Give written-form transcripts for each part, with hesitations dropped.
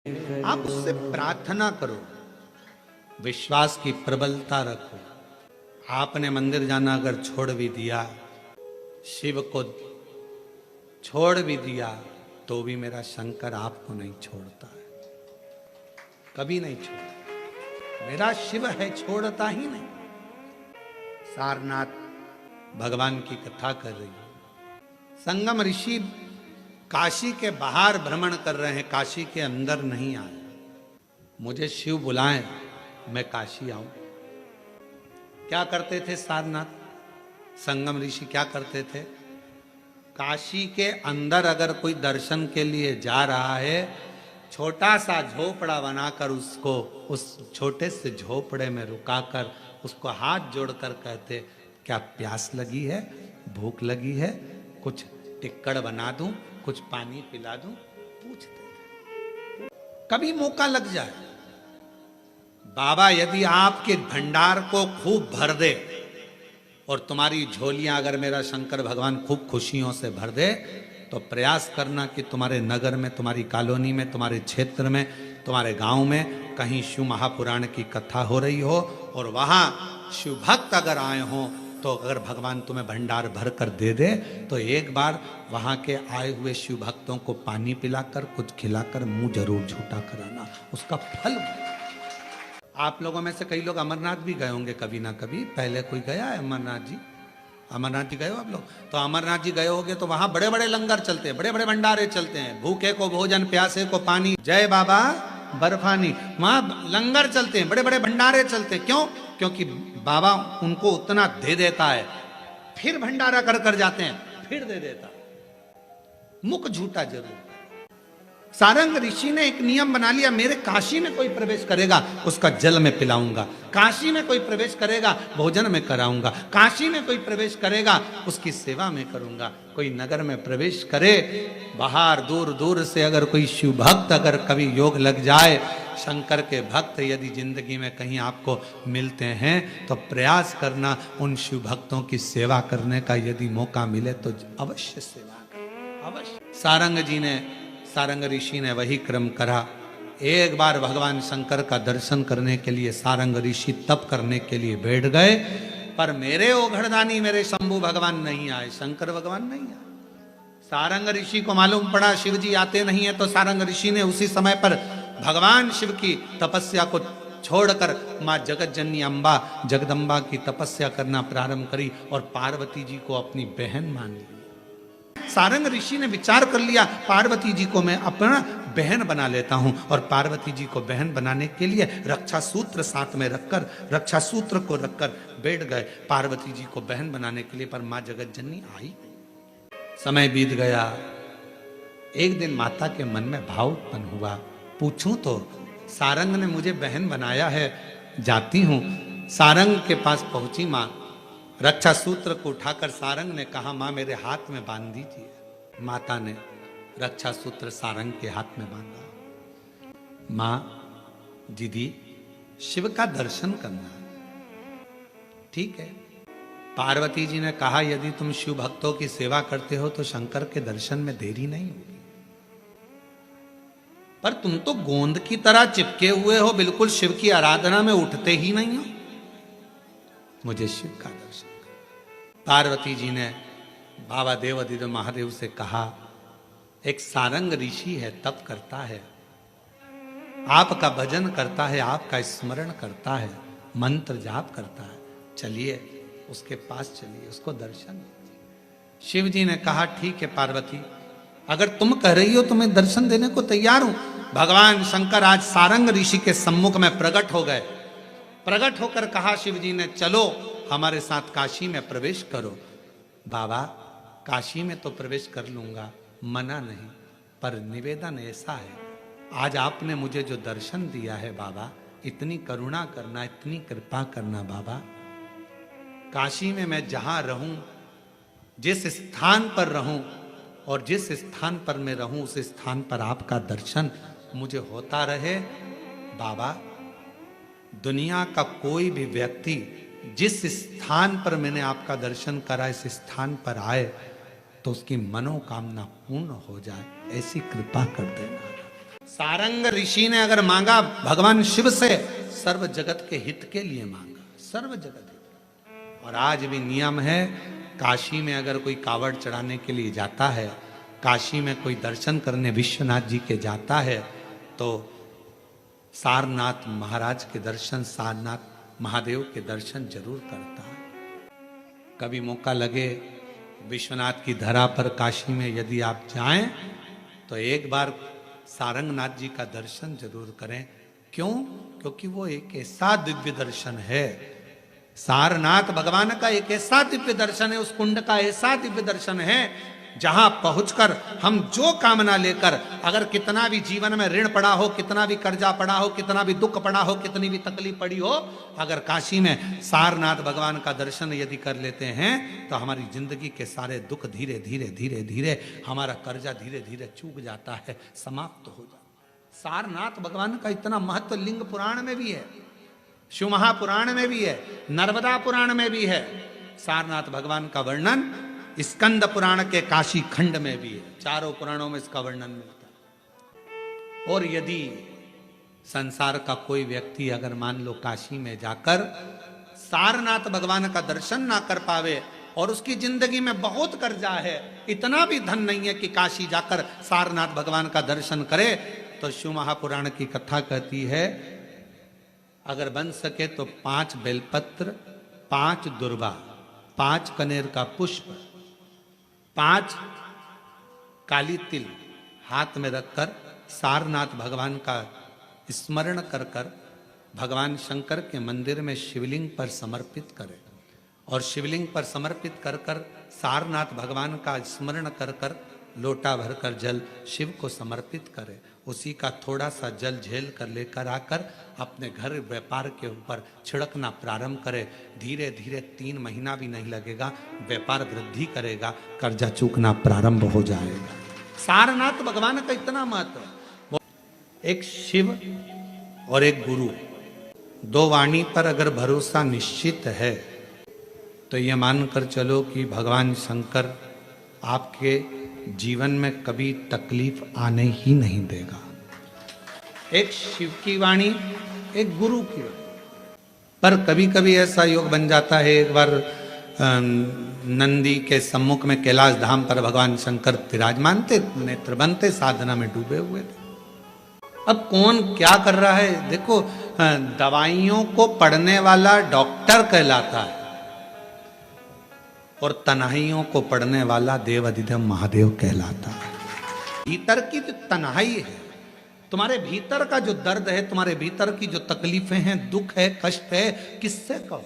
आप उससे प्रार्थना करो, विश्वास की प्रबलता रखो। आपने मंदिर जाना अगर छोड़ भी दिया, शिव को छोड़ भी दिया, तो भी मेरा शंकर आपको नहीं छोड़ता है, कभी नहीं छोड़ता। मेरा शिव है, छोड़ता ही नहीं। सारनाथ भगवान की कथा कर रही है। संगम ऋषि काशी के बाहर भ्रमण कर रहे हैं, काशी के अंदर नहीं आए। मुझे शिव बुलाएं, मैं काशी आऊं। क्या करते थे सारनाथ संगम ऋषि, क्या करते थे? काशी के अंदर अगर कोई दर्शन के लिए जा रहा है, छोटा सा झोपड़ा बनाकर उसको उस छोटे से झोपड़े में रुकाकर उसको हाथ जोड़कर कहते, क्या प्यास लगी है, भूख लगी है, कुछ टिक्कड़ बना दूं, कुछ पानी पिला दूं, पूछते। कभी मौका लग जाए, बाबा यदि आपके भंडार को खूब भर दे और तुम्हारी झोलियां अगर मेरा शंकर भगवान खूब खुशियों से भर दे, तो प्रयास करना कि तुम्हारे नगर में, तुम्हारी कॉलोनी में, तुम्हारे क्षेत्र में, तुम्हारे गांव में कहीं शिव महापुराण की कथा हो रही हो और वहां शिव भक्त अगर आए हों, तो अगर भगवान तुम्हें भंडार भर कर दे दे, तो एक बार वहां के आए हुए शिव भक्तों को पानी पिलाकर, कुछ खिलाकर मुंह जरूर झूठा कराना, उसका फल। आप लोगों में से कई लोग अमरनाथ भी गए होंगे कभी ना कभी, पहले कोई गया है अमरनाथ जी? अमरनाथ जी गए हो आप लोग? तो अमरनाथ जी गए होगे तो वहां बड़े बड़े लंगर चलते हैं, बड़े बड़े भंडारे चलते हैं, भूखे को भोजन, प्यासे को पानी, जय बाबा बर्फानी। वहां लंगर चलते हैं, बड़े बड़े भंडारे चलते हैं। क्यों? क्योंकि बाबा उनको उतना दे देता है, फिर भंडारा कर कर जाते हैं, फिर दे देता, मुख झूठा जरूर। सारंग ऋषि ने एक नियम बना लिया, मेरे काशी में कोई प्रवेश करेगा उसका जल में पिलाऊंगा, काशी में कोई प्रवेश करेगा भोजन में कराऊंगा, काशी में कोई प्रवेश करेगा उसकी सेवा में करूंगा। कोई नगर में प्रवेश करे, बाहर दूर दूर से अगर कोई शिव भक्त अगर कभी योग लग जाए, शंकर के भक्त यदि जिंदगी में कहीं आपको मिलते हैं, तो प्रयास करना उन शिव भक्तों की सेवा करने का, यदि मौका मिले तो अवश्य सेवा करना, अवश्य। सारंग ऋषि ने वही क्रम करा। एक बार भगवान शंकर का दर्शन करने के लिए सारंग ऋषि तप करने के लिए बैठ गए, पर मेरे ओघड़दानी मेरे शंभु भगवान नहीं आए, शंकर भगवान नहीं आए। सारंग ऋषि को मालूम पड़ा शिव जी आते नहीं है, तो सारंग ऋषि ने उसी समय पर भगवान शिव की तपस्या को छोड़कर माँ जगत जननी अम्बा जगदम्बा की तपस्या करना प्रारंभ करी और पार्वती जी को अपनी बहन मान ली। सारंग ऋषि ने विचार कर लिया, पार्वती जी को मैं अपना बहन बना लेता हूं, और पार्वती जी को बहन बनाने के लिए रक्षा सूत्र साथ में रखकर, रक्षा सूत्र को रखकर बैठ गए पार्वती जी को बहन बनाने के लिए। पर मां जगत जननी आई। समय बीत गया। एक दिन माता के मन में भाव उत्पन्न हुआ, पूछूं तो सारंग ने मुझे बहन बनाया है, जाती हूं। सारंग के पास पहुंची मां, रक्षा सूत्र को उठाकर सारंग ने कहा, मां मेरे हाथ में बांध दीजिए। माता ने रक्षा सूत्र सारंग के हाथ में बांधा। मां दीदी शिव का दर्शन करना, ठीक है। पार्वती जी ने कहा, यदि तुम शिव भक्तों की सेवा करते हो तो शंकर के दर्शन में देरी नहीं होगी, पर तुम तो गोंद की तरह चिपके हुए हो, बिल्कुल शिव की आराधना में उठते ही नहीं हो, मुझे शिव का दर्शन। पार्वती जी ने बाबा देवाधिदेव महादेव से कहा, एक सारंग ऋषि है, तप करता है, आपका भजन करता है, आपका स्मरण करता है, मंत्र जाप करता है, चलिए उसके पास चलिए, उसको दर्शन दीजिए। शिव जी ने कहा, ठीक है पार्वती, अगर तुम कह रही हो तो मैं दर्शन देने को तैयार हूं। भगवान शंकर आज सारंग ऋषि के सम्मुख में प्रकट हो गए। प्रकट होकर कहा शिव जी ने, चलो हमारे साथ काशी में प्रवेश करो। बाबा काशी में तो प्रवेश कर लूंगा, मना नहीं, पर निवेदन ऐसा है, आज आपने मुझे जो दर्शन दिया है बाबा, इतनी करुणा करना, इतनी कृपा करना बाबा। काशी में मैं जहां रहूं, जिस स्थान पर रहूं और जिस स्थान पर मैं रहूं, उस स्थान पर आपका दर्शन मुझे होता रहे बाबा। दुनिया का कोई भी व्यक्ति जिस स्थान पर मैंने आपका दर्शन करा, इस स्थान पर आए तो उसकी मनोकामना पूर्ण हो जाए, ऐसी कृपा कर देना। सारंग ऋषि ने अगर मांगा भगवान शिव से, सर्व जगत के हित के लिए मांगा, सर्व जगत हित। और आज भी नियम है, काशी में अगर कोई कावड़ चढ़ाने के लिए जाता है, काशी में कोई दर्शन करने विश्वनाथ जी के जाता है, तो सारनाथ महाराज के दर्शन, सारनाथ महादेव के दर्शन जरूर करता है। कभी मौका लगे विश्वनाथ की धरा पर काशी में यदि आप जाएं, तो एक बार सारंगनाथ जी का दर्शन जरूर करें। क्यों? क्योंकि वो एक ऐसा दिव्य दर्शन है, सारनाथ भगवान का एक ऐसा दिव्य दर्शन है, उस कुंड का ऐसा दिव्य दर्शन है, जहां पहुंचकर हम जो कामना लेकर, अगर कितना भी जीवन में ऋण पड़ा हो, कितना भी कर्जा पड़ा हो, कितना भी दुख पड़ा हो, कितनी भी तकलीफ पड़ी हो, अगर काशी में सारनाथ भगवान का दर्शन यदि कर लेते हैं, तो हमारी जिंदगी के सारे दुख धीरे धीरे धीरे धीरे, हमारा कर्जा धीरे धीरे चूक जाता है, समाप्त हो जाता है। सारनाथ भगवान का इतना महत्व लिंग पुराण में भी है, शिव महापुराण में भी है, नर्मदा पुराण में भी है। सारनाथ भगवान का वर्णन स्कंद पुराण के काशी खंड में भी है, चारों पुराणों में इसका वर्णन मिलता है। और यदि संसार का कोई व्यक्ति अगर मान लो काशी में जाकर सारनाथ भगवान का दर्शन ना कर पावे, और उसकी जिंदगी में बहुत कर्जा है, इतना भी धन नहीं है कि काशी जाकर सारनाथ भगवान का दर्शन करे, तो शिव महापुराण की कथा कहती है, अगर बन सके तो 5 बेलपत्र, 5 दुर्वा, 5 कनेर का पुष्प, 5 काली तिल हाथ में रखकर सारनाथ भगवान का स्मरण कर कर भगवान शंकर के मंदिर में शिवलिंग पर समर्पित करे, और शिवलिंग पर समर्पित कर कर सारनाथ भगवान का स्मरण कर कर लोटा भरकर जल शिव को समर्पित करे, उसी का थोड़ा सा जल झेल कर लेकर आकर अपने घर व्यापार के ऊपर छिड़कना प्रारंभ करे, धीरे धीरे 3 महीना भी नहीं लगेगा, व्यापार वृद्धि करेगा, कर्जा चूकना प्रारंभ हो जाएगा। सारनाथ भगवान का इतना महत्व। एक शिव और एक गुरु, 2 वाणी पर अगर भरोसा निश्चित है, तो ये मानकर चलो कि भगवान शंकर आपके जीवन में कभी तकलीफ आने ही नहीं देगा। एक शिव की वाणी, एक गुरु की वाणी। पर कभी कभी ऐसा योग बन जाता है, एक बार नंदी के सम्मुख में कैलाश धाम पर भगवान शंकर विराजमान थे, नेत्र बनते, साधना में डूबे हुए थे। अब कौन क्या कर रहा है, देखो दवाइयों को पढ़ने वाला डॉक्टर कहलाता है, और तन्हाइयों को पढ़ने वाला देव अधिदेव महादेव कहलाता है। भीतर की जो तन्हाई है, तुम्हारे भीतर का जो दर्द है, तुम्हारे भीतर की जो तकलीफें हैं, दुख है, कष्ट है, किससे कहो।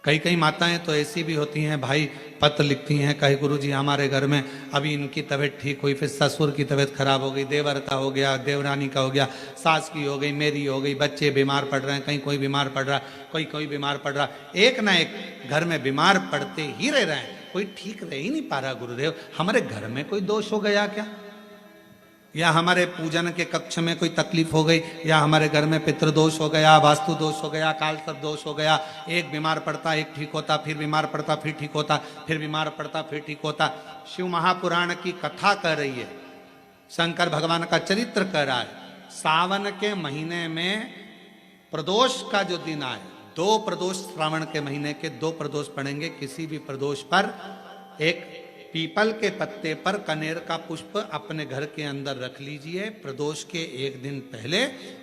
कई कई माताएं तो ऐसी भी होती हैं, भाई पत्र लिखती हैं, कहे गुरुजी हमारे घर में अभी इनकी तबीयत ठीक हुई, फिर ससुर की तबीयत खराब हो गई, देवर का हो गया, देवरानी का हो गया, सास की हो गई, मेरी हो गई, बच्चे बीमार पड़ रहे हैं, कहीं कोई बीमार पड़ रहा, कोई बीमार पड़ रहा, एक ना एक घर में बीमार पड़ते ही रह रहे हैं, कोई ठीक रह ही नहीं पा रहा। गुरुदेव हमारे घर में कोई दोष हो गया क्या, या हमारे पूजन के कक्ष में कोई तकलीफ हो गई, या हमारे घर में पितृदोष हो गया, वास्तु दोष हो गया, काल सर्प दोष हो गया, एक बीमार पड़ता एक ठीक होता, फिर बीमार पड़ता फिर ठीक होता, फिर बीमार पड़ता फिर ठीक होता। शिव महापुराण की कथा कह रही है, शंकर भगवान का चरित्र कह रहा है। सावन के महीने में प्रदोष का जो दिन आए, 2 प्रदोष श्रावण के महीने के 2 प्रदोष पड़ेंगे, किसी भी प्रदोष पर एक पीपल के पत्ते पर कनेर का पुष्प अपने घर के अंदर रख लीजिए प्रदोष के 1 दिन पहले,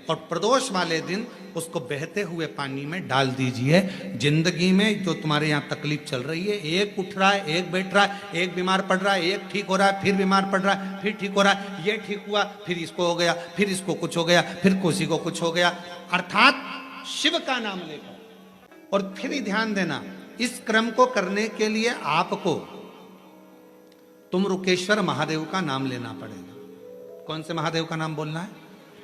और प्रदोष वाले दिन उसको बहते हुए पानी में डाल दीजिए। जिंदगी में जो तुम्हारे यहाँ तकलीफ चल रही है, एक उठ रहा है, एक बैठ रहा है, एक बीमार पड़ रहा है, एक ठीक हो रहा है, फिर बीमार पड़ रहा है, फिर ठीक हो रहा है, ये ठीक हुआ, फिर इसको हो गया, फिर इसको कुछ हो गया, फिर किसी को कुछ हो गया, अर्थात शिव का नाम लेकर। और फिर ही ध्यान देना, इस क्रम को करने के लिए आपको तुम रुकेश्वर महादेव का नाम लेना पड़ेगा। कौन से महादेव का नाम बोलना है?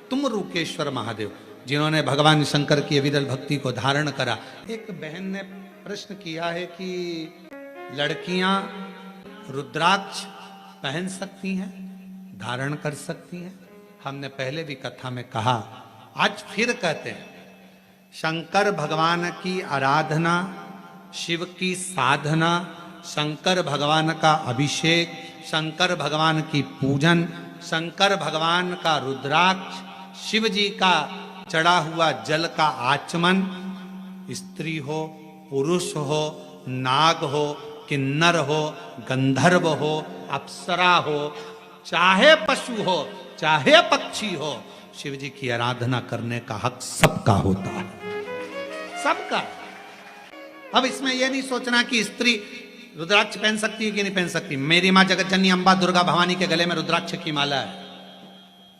तुम रुकेश्वर महादेव, जिन्होंने भगवान शंकर की विरल भक्ति को धारण करा। एक बहन ने प्रश्न किया है कि लड़कियां रुद्राक्ष पहन सकती हैं, धारण कर सकती हैं? हमने पहले भी कथा में कहा, आज फिर कहते हैं, शंकर भगवान की आराधना, शिव की साधना, शंकर भगवान का अभिषेक, शंकर भगवान की पूजन, शंकर भगवान का रुद्राक्ष, शिव जी का चढ़ा हुआ जल का आचमन, स्त्री हो, पुरुष हो, नाग हो, किन्नर हो, गंधर्व हो, अप्सरा हो, चाहे पशु हो, चाहे पक्षी हो, शिव जी की आराधना करने का हक सबका होता है, सबका। अब इसमें यह नहीं सोचना कि स्त्री रुद्राक्ष पहन सकती है कि नहीं पहन सकती। मेरी माँ जगत जननी अम्बा दुर्गा भवानी के गले में रुद्राक्ष की माला है,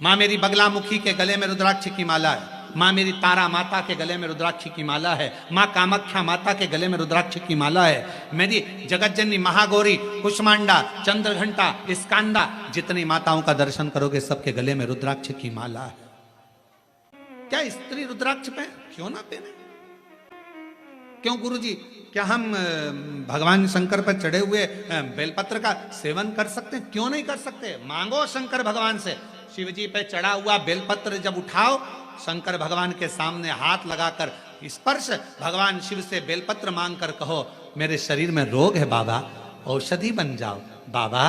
माँ मेरी बगलामुखी के गले में रुद्राक्ष की माला है, माँ मेरी तारा माता के गले में रुद्राक्ष की माला है, माँ कामाख्या माता के गले में रुद्राक्ष की माला है, मेरी जगत जननी महागौरी, कुष्मांडा, चंद्रघंटा, स्कांदा, जितनी माताओं का दर्शन करोगे सबके गले में रुद्राक्ष की माला है। क्या स्त्री रुद्राक्ष पहन, क्यों ना पहने? क्यों गुरुजी, क्या हम भगवान शंकर पर चढ़े हुए बेलपत्र का सेवन कर सकते हैं? क्यों नहीं कर सकते? मांगो शंकर भगवान से। शिव जी पे चढ़ा हुआ बेलपत्र जब उठाओ, शंकर भगवान के सामने हाथ लगाकर स्पर्श, भगवान शिव से बेलपत्र मांग कर कहो, मेरे शरीर में रोग है बाबा, औषधि बन जाओ बाबा,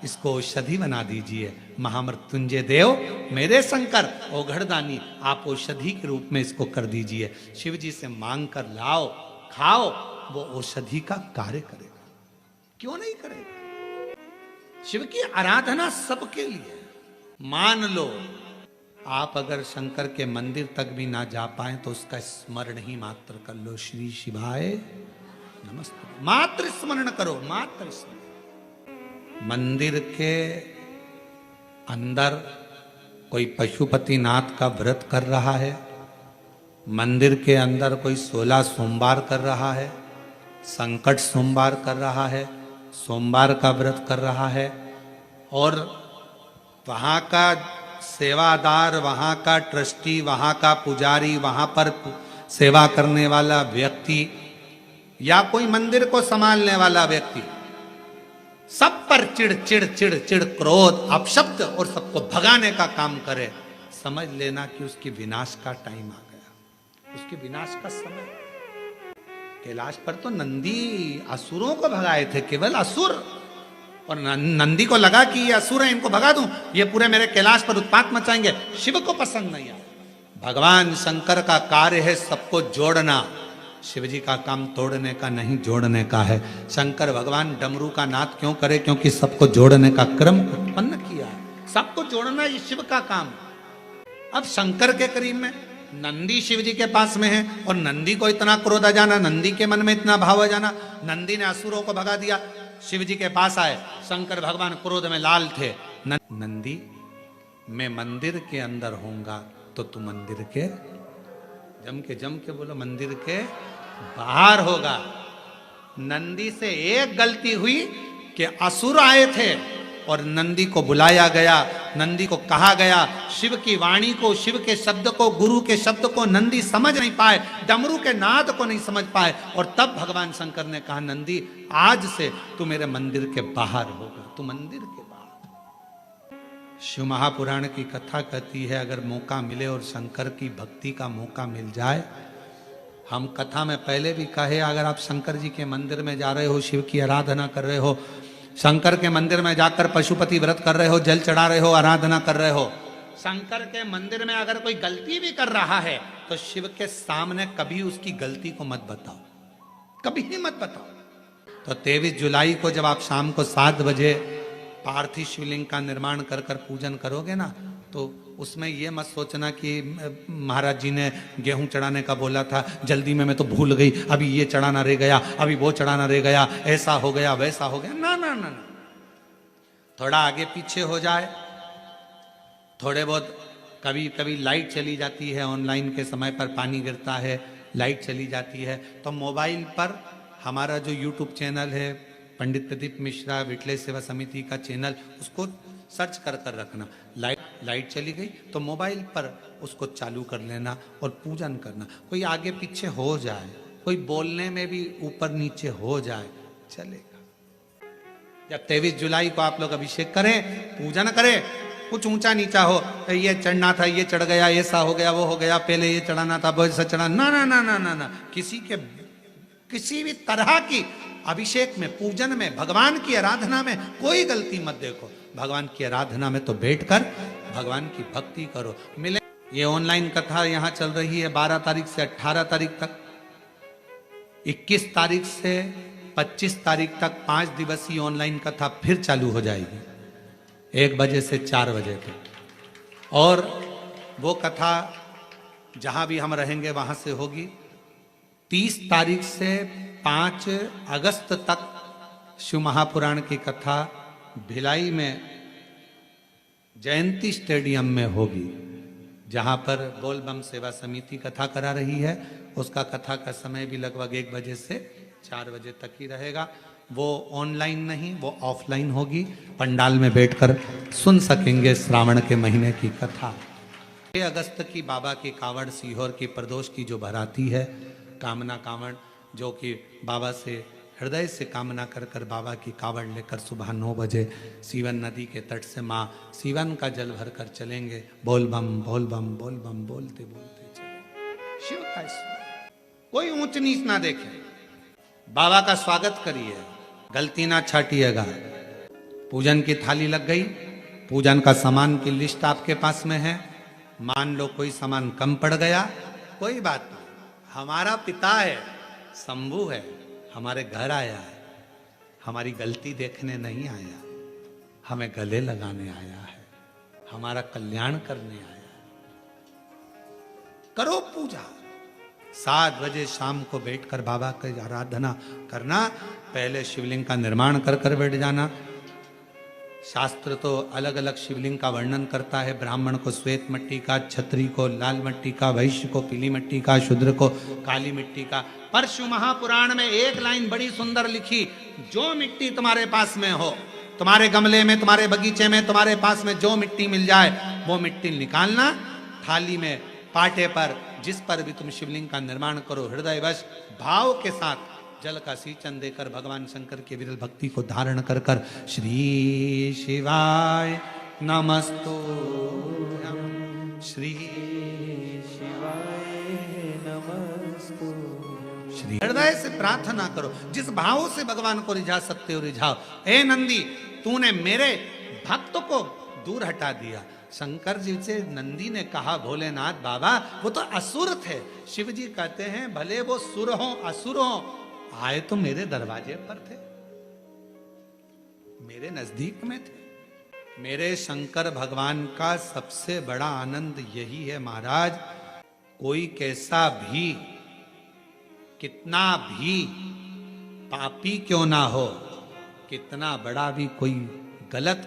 इसको औषधि बना दीजिए। महामृत्युंजय देव, मेरे शंकर औघड़दानी, आप औषधि के रूप में इसको कर दीजिए। शिव जी से मांग कर लाओ, खाओ, वो औषधि का कार्य करेगा। क्यों नहीं करेगा? शिव की आराधना सबके लिए। मान लो आप अगर शंकर के मंदिर तक भी ना जा पाए तो उसका स्मरण ही मात्र कर लो, श्री शिवाय नमस्ते, मात्र स्मरण करो, मात्र स्मरण। मंदिर के अंदर कोई पशुपतिनाथ का व्रत कर रहा है, मंदिर के अंदर कोई 16 सोमवार कर रहा है, संकट सोमवार कर रहा है, सोमवार का व्रत कर रहा है, और वहाँ का सेवादार, वहाँ का ट्रस्टी, वहाँ का पुजारी, वहाँ पर सेवा करने वाला व्यक्ति या कोई मंदिर को संभालने वाला व्यक्ति, सब पर चिड़ चिड़ चिड़ चिड़, क्रोध, अपशब्द और सबको भगाने का काम करे, समझ लेना कि उसकी विनाश का टाइम आ गया, उसके विनाश का समय। कैलाश पर तो नंदी असुरों को भगाए थे, केवल असुर, और नंदी को लगा कि ये असुर है, इनको भगा दूं, ये पूरे मेरे कैलाश पर उत्पात मचाएंगे। शिव को पसंद नहीं आया। भगवान शंकर का कार्य है सबको जोड़ना, शिव जी का काम तोड़ने का नहीं, जोड़ने का है। शंकर भगवान डमरू का नाद क्यों करे? क्योंकि सबको जोड़ने का क्रम उत्पन्न किया है, सबको जोड़ना ये शिव का काम। अब शंकर के करीब में नंदी शिव जी के पास में है, और नंदी को इतना क्रोध आ जाना, नंदी के मन में इतना भाव आ जाना, नंदी ने असुरों को भगा दिया, शिव जी के पास आए, शंकर भगवान क्रोध में लाल थे। नंदी, मैं मंदिर के अंदर होऊंगा तो तू मंदिर के, जम के बोलो, मंदिर के बाहर होगा। नंदी से एक गलती हुई कि असुर आए थे और नंदी को बुलाया गया, नंदी को कहा गया, शिव की वाणी को, शिव के शब्द को, गुरु के शब्द को नंदी समझ नहीं पाए, डमरू के नाद को नहीं समझ पाए, और तब भगवान शंकर ने कहा, नंदी आज से तू मेरे मंदिर के बाहर होगा, तू मंदिर के बाहर। शिव महापुराण की कथा कहती है, अगर मौका मिले और शंकर की भक्ति का मौका मिल जाए, हम कथा में पहले भी कहे, अगर आप शंकर जी के मंदिर में जा रहे हो, शिव की आराधना कर रहे हो, शंकर के मंदिर में जाकर पशुपति व्रत कर रहे हो, जल चढ़ा रहे हो, आराधना कर रहे हो, शंकर के मंदिर में अगर कोई गलती भी कर रहा है तो शिव के सामने कभी उसकी गलती को मत बताओ, कभी ही मत बताओ। तो 23 जुलाई को जब आप शाम को 7 बजे पार्थिव शिवलिंग का निर्माण कर पूजन करोगे ना, तो उसमें यह मत सोचना कि महाराज जी ने गेहूं चढ़ाने का बोला था, जल्दी में मैं तो भूल गई, अभी ये चढ़ाना रह गया, अभी वो चढ़ाना रह गया, ऐसा हो गया, वैसा हो गया। ना ना ना ना, थोड़ा आगे पीछे हो जाए, थोड़े बहुत कभी कभी लाइट चली जाती है, ऑनलाइन के समय पर पानी गिरता है, लाइट चली जाती है, तो मोबाइल पर हमारा जो यूट्यूब चैनल है, पंडित प्रदीप मिश्रा विटले सेवा समिति का चैनल, उसको सर्च कर रखना। लाइट चली गई तो मोबाइल पर उसको चालू कर लेना और पूजन करना। कोई आगे पीछे हो जाए, कोई बोलने में भी ऊपर नीचे हो जाए, चलेगा। जब 23 जुलाई को आप लोग अभिषेक करें, पूजन करें, कुछ ऊंचा नीचा हो, ये चढ़ना था, ये चढ़ गया, ऐसा हो गया, वो हो गया, पहले ये चढ़ाना था, वो ऐसा चढ़ा, ना ना ना ना ना ना, किसी भी तरह की अभिषेक में, पूजन में, भगवान की आराधना में कोई गलती मत देखो। भगवान की आराधना में तो बैठकर भगवान की भक्ति करो। मिले ये ऑनलाइन कथा यहां चल रही है 12 तारीख से 18 तारीख तक, 21 तारीख से 25 तारीख तक 5 दिवसीय ऑनलाइन कथा फिर चालू हो जाएगी 1 बजे से 4 बजे तक। और वो कथा जहां भी हम रहेंगे वहां से होगी। 30 तारीख से 5 अगस्त तक शिव महापुराण की कथा भिलाई में जयंती स्टेडियम में होगी, जहां पर बोल बम सेवा समिति कथा करा रही है। उसका कथा का समय भी लगभग 1 बजे से 4 बजे तक ही रहेगा। वो ऑनलाइन नहीं, वो ऑफलाइन होगी। पंडाल में बैठकर सुन सकेंगे श्रावण के महीने की कथा। 6 अगस्त की बाबा की कावड़ सीहोर की प्रदोष की जो भराती है, कामना कावड़, जो कि बाबा से हृदय से कामना कर कर बाबा की कावड़ लेकर सुबह 9 बजे सीवन नदी के तट से माँ सीवन का जल भर कर चलेंगे। बोल बम बोल बम बोल बम बोलते बोलते चले। शिव का स्मरण, कोई ऊंच नीच ना देखे, बाबा का स्वागत करिए, गलती ना छाटिएगा। पूजन की थाली लग गई, पूजन का सामान की लिस्ट आपके पास में है। मान लो कोई सामान कम पड़ गया, कोई बात नहीं, हमारा पिता है, शंभू है, हमारे घर आया है, हमारी गलती देखने नहीं आया, हमें गले लगाने आया है, हमारा कल्याण करने आया है। करो पूजा। 7 बजे शाम को बैठकर बाबा की आराधना करना। पहले शिवलिंग का निर्माण कर कर बैठ जाना। शास्त्र तो अलग अलग शिवलिंग का वर्णन करता है। ब्राह्मण को श्वेत मिट्टी का, क्षत्रिय को लाल मिट्टी का, वैश्य को पीली मिट्टी का, शूद्र को काली मिट्टी का। पर शिव महापुराण में एक लाइन बड़ी सुंदर लिखी, जो मिट्टी तुम्हारे पास में हो, तुम्हारे गमले में, तुम्हारे बगीचे में, तुम्हारे पास में जो मिट्टी मिल जाए वो मिट्टी निकालना। थाली में, पाटे पर, जिस पर भी तुम शिवलिंग का निर्माण करो, हृदयवश भाव के साथ जल का सींचन देकर भगवान शंकर के विरल भक्ति को धारण कर कर श्री शिवाय नमस्तुभ्यं, श्री शिवाय नमस्तुभ्यं। श्री हृदय से प्रार्थना करो, जिस भाव से भगवान को रिझा सकते हो रिझाओ। ए नंदी, तूने मेरे भक्त को दूर हटा दिया। शंकर जी से नंदी ने कहा, भोलेनाथ बाबा वो तो असुर थे। शिव जी कहते हैं भले वो सुर हो असुर हो, आए तो मेरे दरवाजे पर थे, मेरे नजदीक में थे। मेरे शंकर भगवान का सबसे बड़ा आनंद यही है महाराज, कोई कैसा भी, कितना भी पापी क्यों ना हो, कितना बड़ा भी कोई गलत